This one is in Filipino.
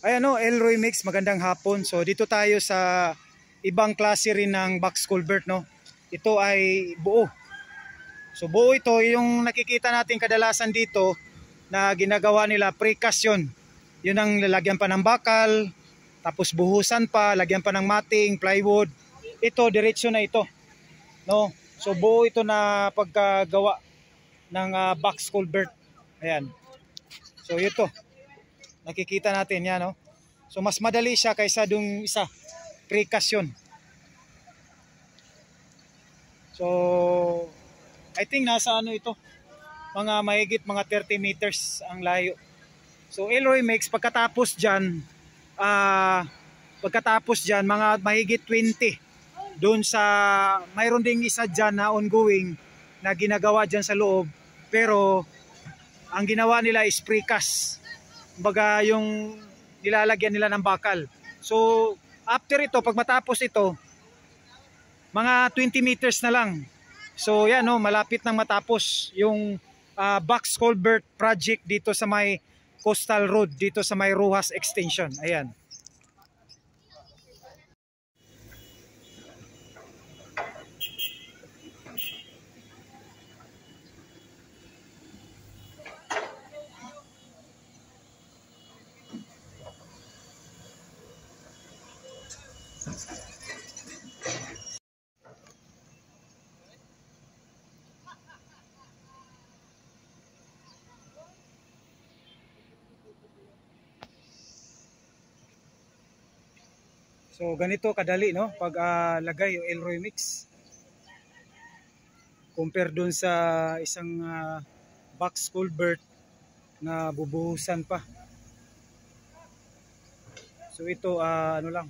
Ayan o, Elroy Mix, magandang hapon. So dito tayo sa ibang klase rin ng box culvert, no. Ito ay buo. So buo ito, yung nakikita natin kadalasan dito na ginagawa nila precast yun. Yun ang lalagyan pa ng bakal, tapos buhusan pa, lagyan pa ng mating, plywood. Ito diretso na ito, no. So buo ito na pagkagawa ng box culvert. Ayan. So ito. Nakikita natin yan, no? So mas madali siya kaysa dung isa, precast yun. So I think nasa ano ito, mga mahigit mga 30 meters ang layo. So Elroy Mix, pagkatapos dyan mga mahigit 20 doon sa, mayroon ding isa dyan na ongoing na ginagawa dyan sa loob, pero ang ginawa nila is precast. Kumbaga yung nilalagyan nila ng bakal. So after ito, pag matapos ito, mga 20 meters na lang. So yan, no, malapit nang matapos yung box culvert project dito sa may Coastal Road, dito sa may Rojas Extension. Ayan. So ganito kadali, no, pag lagay yung Elroy Mix compare dun sa isang box culvert na bubuhusan pa. So ito ano lang,